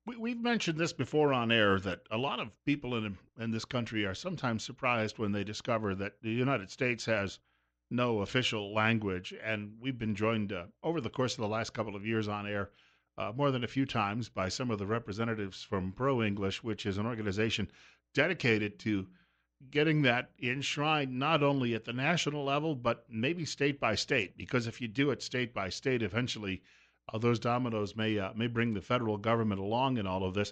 We've mentioned this before on air that a lot of people in this country are sometimes surprised when they discover that the United States has no official language. And we've been joined over the course of the last couple of years on air more than a few times by some of the representatives from Pro English, which is an organization dedicated to getting that enshrined not only at the national level, but maybe state by state. Because if you do it state by state, eventually those dominoes may bring the federal government along in all of this.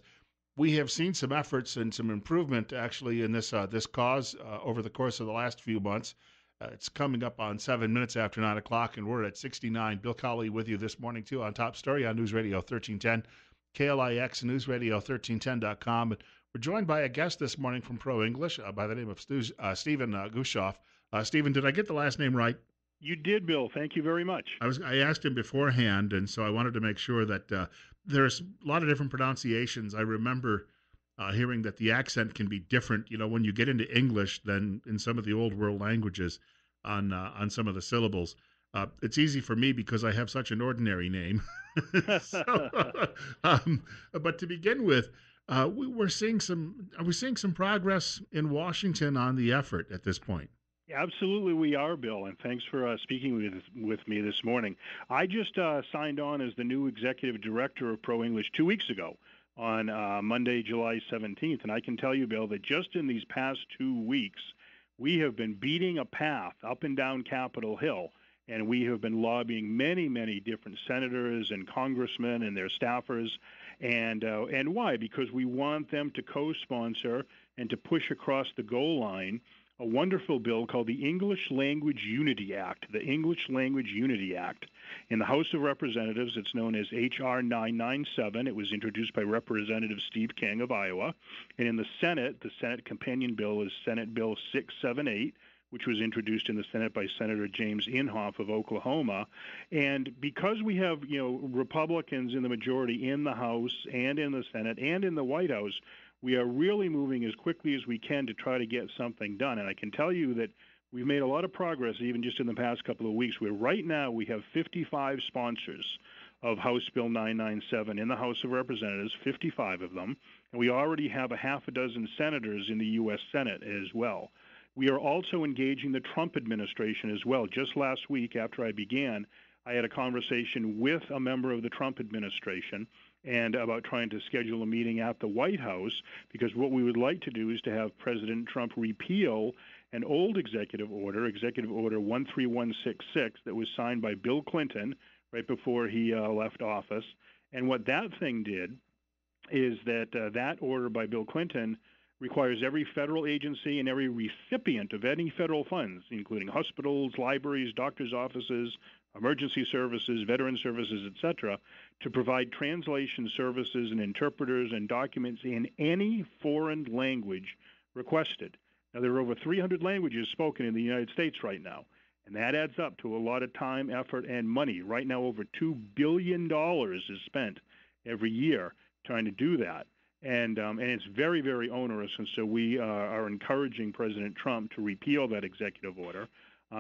We have seen some efforts and some improvement actually in this cause over the course of the last few months. It's coming up on 7 minutes after 9 o'clock, and we're at 69. Bill Colley with you this morning too on Top Story on News Radio 1310, KLIX News Radio 1310.com. And we're joined by a guest this morning from Pro English by the name of Stephen Gushoff. Stephen, did I get the last name right? You did, Bill. Thank you very much. I asked him beforehand, and so I wanted to make sure that there's a lot of different pronunciations. I remember hearing that the accent can be different, when you get into English than in some of the old world languages on some of the syllables. It's easy for me because I have such an ordinary name. so, but to begin with, we're seeing some progress in Washington on the effort at this point. Absolutely, we are, Bill, and thanks for speaking with me this morning. I just signed on as the new executive director of Pro English 2 weeks ago on Monday, July 17th, and I can tell you, Bill, that just in these past 2 weeks, we have been beating a path up and down Capitol Hill, and we have been lobbying many, many different senators and congressmen and their staffers, and why? Because we want them to co-sponsor and to push across the goal line a wonderful bill called the English Language Unity Act, the English Language Unity Act. In the House of Representatives, it's known as H.R. 997. It was introduced by Representative Steve King of Iowa. And in the Senate companion bill is Senate Bill 678, which was introduced in the Senate by Senator James Inhofe of Oklahoma. And because we have, Republicans in the majority in the House and in the Senate and in the White House, we are really moving as quickly as we can to try to get something done. And I can tell you that we've made a lot of progress even just in the past couple of weeks, where right now we have 55 sponsors of House Bill 997 in the House of Representatives, 55 of them. And we already have a half a dozen senators in the U.S. Senate as well. We are also engaging the Trump administration as well. Just last week, after I began, I had a conversation with a member of the Trump administration and about trying to schedule a meeting at the White House, because what we would like to do is to have President Trump repeal an old Executive Order 13166, that was signed by Bill Clinton right before he left office. And what that thing did is that that order by Bill Clinton requires every federal agency and every recipient of any federal funds, including hospitals, libraries, doctors' offices, emergency services, veteran services, etc., to provide translation services and interpreters and documents in any foreign language requested. Now, there are over 300 languages spoken in the United States right now, and that adds up to a lot of time, effort, and money. Right now, over $2 billion is spent every year trying to do that. And it's very, very onerous, and so we are encouraging President Trump to repeal that executive order.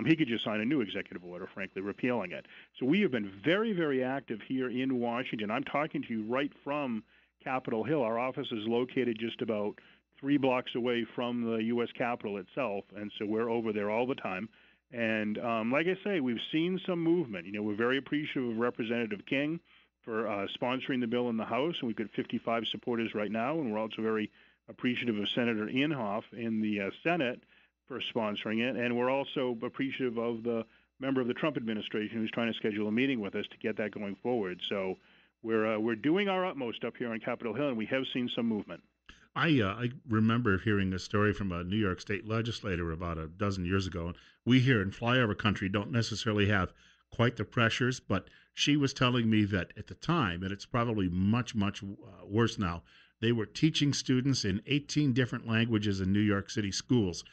He could just sign a new executive order, frankly, repealing it. So we have been very, very active here in Washington. I'm talking to you right from Capitol Hill. Our office is located just about 3 blocks away from the U.S. Capitol itself, and so we're over there all the time. And like I say, we've seen some movement. We're very appreciative of Representative King for sponsoring the bill in the House, and we've got 55 supporters right now, and we're also very appreciative of Senator Inhofe in the Senate for sponsoring it, and we're also appreciative of the member of the Trump administration who's trying to schedule a meeting with us to get that going forward. So we're doing our utmost up here on Capitol Hill, and we have seen some movement. I remember hearing a story from a New York State legislator about a dozen years ago. We here in flyover country don't necessarily have quite the pressures, but she was telling me that at the time, and it's probably much, much worse now, they were teaching students in 18 different languages in New York City schools.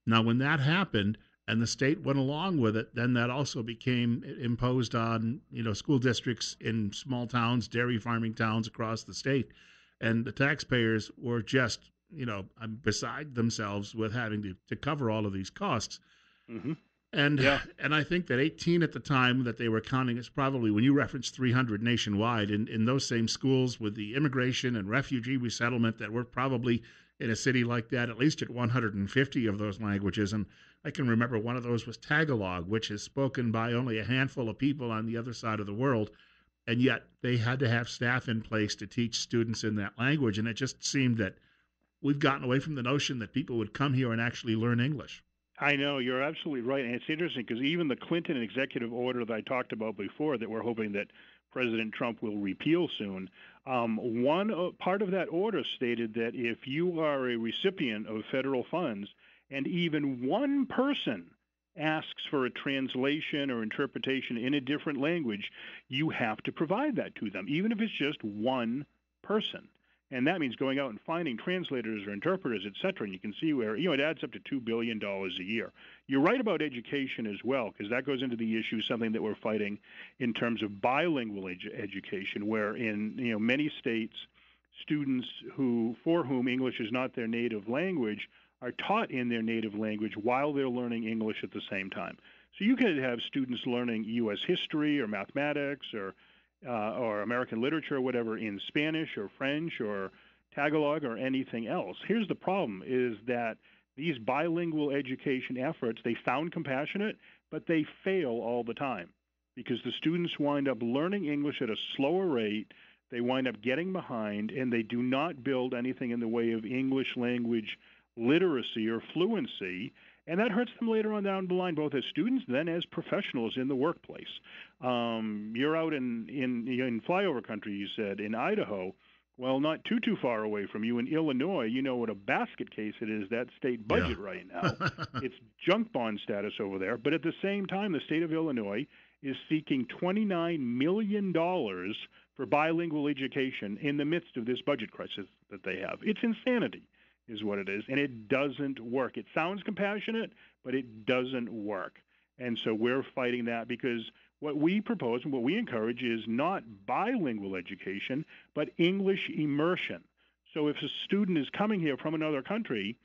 Now, when that happened and the state went along with it, then that also became imposed on, school districts in small towns, dairy farming towns across the state. And the taxpayers were just, beside themselves with having to cover all of these costs. Mm-hmm. And Yeah. and I think that 18 at the time that they were counting is probably when you referenced 300 nationwide in those same schools with the immigration and refugee resettlement that were probably in a city like that at least at 150 of those languages. And I can remember one of those was Tagalog, which is spoken by only a handful of people on the other side of the world, and yet they had to have staff in place to teach students in that language. And it just seemed that we've gotten away from the notion that people would come here and actually learn English. I know, you're absolutely right. And it's interesting because even the Clinton executive order that I talked about before, that we're hoping that President Trump will repeal soon, one part of that order stated that if you are a recipient of federal funds and even one person asks for a translation or interpretation in a different language, you have to provide that to them, even if it's just one person. And that means going out and finding translators or interpreters, et cetera. And you can see where, it adds up to $2 billion a year. You're right about education as well, because that goes into the issue, something that we're fighting in terms of bilingual education, where in many states, students for whom English is not their native language are taught in their native language while they're learning English at the same time. So you could have students learning U.S. history or mathematics or American literature or whatever in Spanish or French or Tagalog or anything else. Here's the problem is that these bilingual education efforts, they sound compassionate, but they fail all the time because the students wind up learning English at a slower rate. They wind up getting behind, and they do not build anything in the way of English language literacy or fluency. And that hurts them later on down the line, both as students, then as professionals in the workplace. You're out in flyover country, you said, in Idaho. Well, not too far away from you in Illinois. You know what a basket case it is, that state budget right now. It's junk bond status over there. But at the same time, the state of Illinois is seeking $29 million for bilingual education in the midst of this budget crisis that they have. It's insanity is what it is, and it doesn't work. It sounds compassionate, but it doesn't work. And so we're fighting that because what we propose and what we encourage is not bilingual education, but English immersion. So if a student is coming here from another country,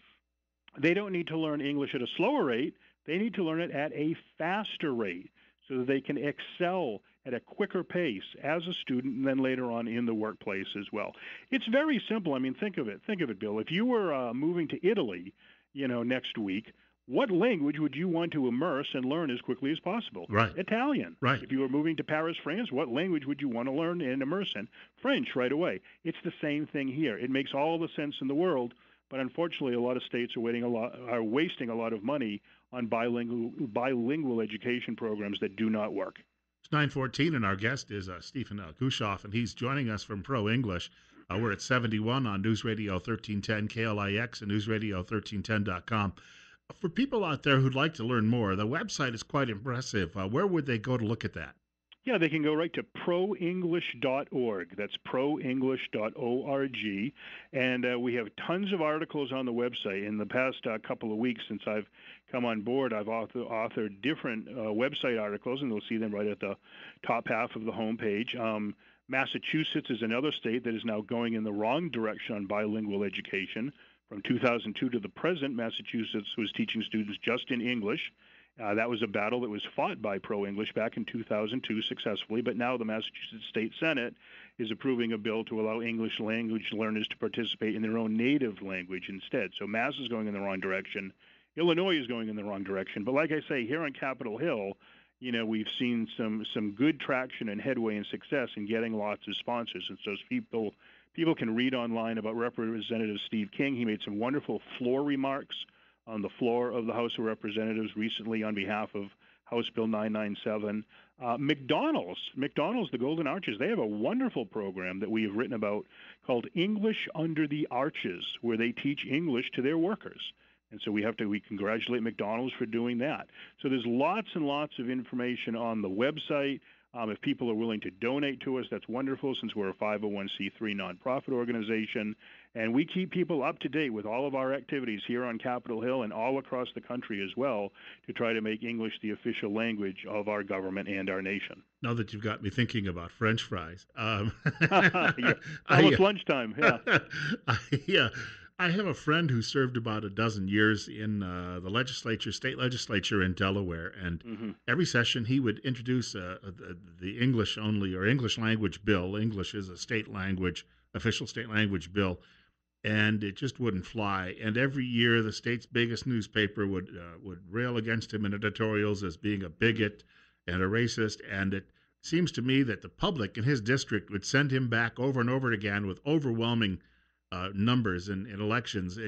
they don't need to learn English at a slower rate. They need to learn it at a faster rate so that they can excel at a quicker pace as a student and then later on in the workplace as well. It's very simple. I mean, think of it, Bill. If you were moving to Italy, next week, what language would you want to immerse and learn as quickly as possible? Right. Italian. Right. If you were moving to Paris, France, what language would you want to learn and immerse in? French right away. It's the same thing here. It makes all the sense in the world, but unfortunately, a lot of states are wasting a lot of money on bilingual education programs that do not work. It's 9:14, and our guest is Stephen Gushoff, and he's joining us from Pro English. We're at 71 on News Radio 1310 KLIX and newsradio1310.com. For people out there who'd like to learn more, the website is quite impressive. Where would they go to look at that? Yeah, they can go right to proenglish.org. That's proenglish.org. And we have tons of articles on the website. In the past couple of weeks since I've come on board, I've authored different website articles, and you'll see them right at the top half of the homepage. Massachusetts is another state that is now going in the wrong direction on bilingual education. From 2002 to the present, Massachusetts was teaching students just in English. That was a battle that was fought by Pro English back in 2002 successfully, but now the Massachusetts State Senate is approving a bill to allow English language learners to participate in their own native language instead. So Mass is going in the wrong direction. Illinois is going in the wrong direction. But like I say, here on Capitol Hill, we've seen some good traction and headway and success in getting lots of sponsors. And so people can read online about Representative Steve King. He made some wonderful floor remarks on the floor of the House of Representatives recently on behalf of House Bill 997. McDonald's, the Golden Arches, they have a wonderful program that we have written about called English Under the Arches, where they teach English to their workers. And so we congratulate McDonald's for doing that. So there's lots and lots of information on the website. If people are willing to donate to us, that's wonderful since we're a 501c3 nonprofit organization. And we keep people up to date with all of our activities here on Capitol Hill and all across the country as well to try to make English the official language of our government and our nation. Now that you've got me thinking about French fries. Yeah, almost lunchtime, yeah. I have a friend who served about a dozen years in state legislature in Delaware, and Hmm. every session he would introduce the English only or English language bill. English is a state language, official state language bill, and it just wouldn't fly. And every year, the state's biggest newspaper would rail against him in editorials as being a bigot and a racist. And it seems to me that the public in his district would send him back over and over again with overwhelming numbers in elections.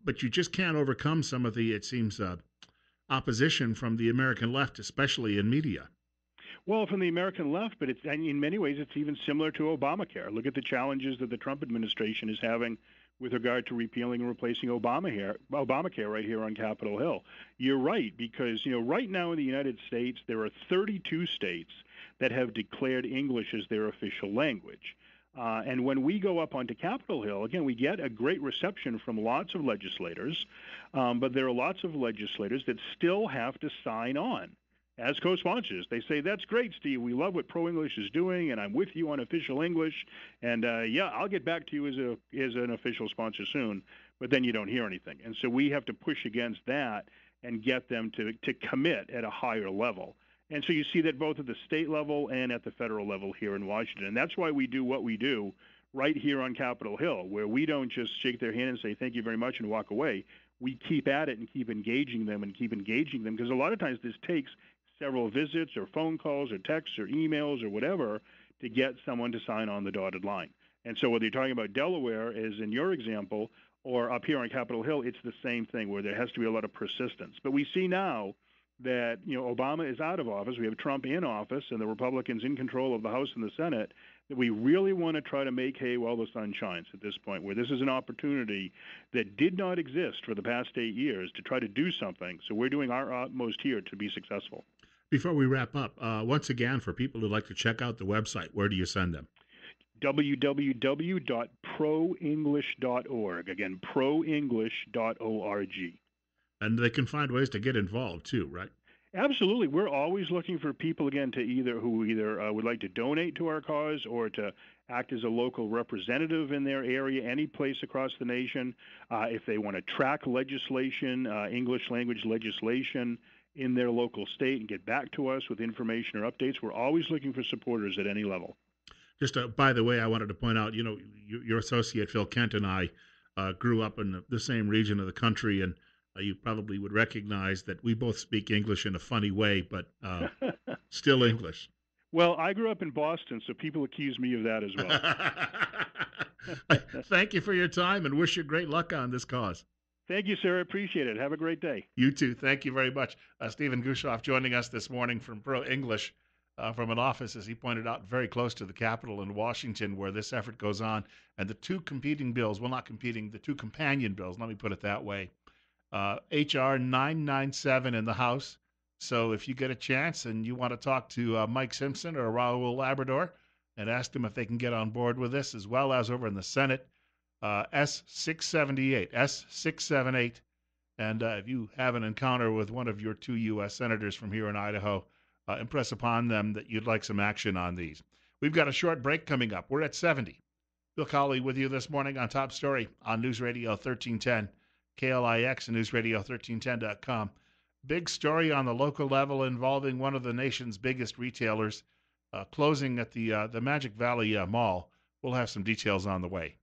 But you just can't overcome some of the, it seems, opposition from the American left, especially in media. Well, from the American left, but it's and in many ways it's even similar to Obamacare. Look at the challenges that the Trump administration is having with regard to repealing and replacing Obamacare right here on Capitol Hill. You're right, because right now in the United States there are 32 states that have declared English as their official language. And when we go up onto Capitol Hill, again, we get a great reception from lots of legislators, but there are lots of legislators that still have to sign on as co-sponsors. They say, that's great, Steve. We love what Pro English is doing, and I'm with you on official English. And yeah, I'll get back to you as an official sponsor soon. But then you don't hear anything. And so we have to push against that and get them to commit at a higher level. And so you see that both at the state level and at the federal level here in Washington. And that's why we do what we do right here on Capitol Hill, where we don't just shake their hand and say, thank you very much, and walk away. We keep at it and keep engaging them, because a lot of times this takes several visits or phone calls or texts or emails or whatever to get someone to sign on the dotted line. And so whether you're talking about Delaware, as in your example, or up here on Capitol Hill, it's the same thing where there has to be a lot of persistence. But we see now that Obama is out of office, we have Trump in office, and the Republicans in control of the House and the Senate, that we really want to try to make hay while the sun shines at this point, where this is an opportunity that did not exist for the past 8 years to try to do something. So we're doing our utmost here to be successful. Before we wrap up, once again, for people who'd like to check out the website, where do you send them? www.proenglish.org. Again, proenglish.org. And they can find ways to get involved too, right? Absolutely. We're always looking for people, again, who either would like to donate to our cause or to act as a local representative in their area, any place across the nation. If they want to track legislation, English language legislation in their local state, and get back to us with information or updates, we're always looking for supporters at any level. Just by the way, I wanted to point out, your associate Phil Kent and I grew up in the same region of the country, and you probably would recognize that we both speak English in a funny way, but still English. Well, I grew up in Boston, so people accuse me of that as well. Thank you for your time and wish you great luck on this cause. Thank you, sir. I appreciate it. Have a great day. You too. Thank you very much. Stephen Gushoff joining us this morning from Pro English, from an office, as he pointed out, very close to the Capitol in Washington, where this effort goes on. And the two competing bills, well, not competing, the two companion bills, let me put it that way, H.R. 997 in the House. So if you get a chance and you want to talk to Mike Simpson or Raul Labrador and ask them if they can get on board with this, as well as over in the Senate, S678, S678. And if you have an encounter with one of your two U.S. senators from here in Idaho, impress upon them that you'd like some action on these. We've got a short break coming up. We're at 70. Bill Cawley with you this morning on Top Story on News Radio 1310, KLIX and NewsRadio1310.com. Big story on the local level involving one of the nation's biggest retailers closing at the Magic Valley Mall. We'll have some details on the way.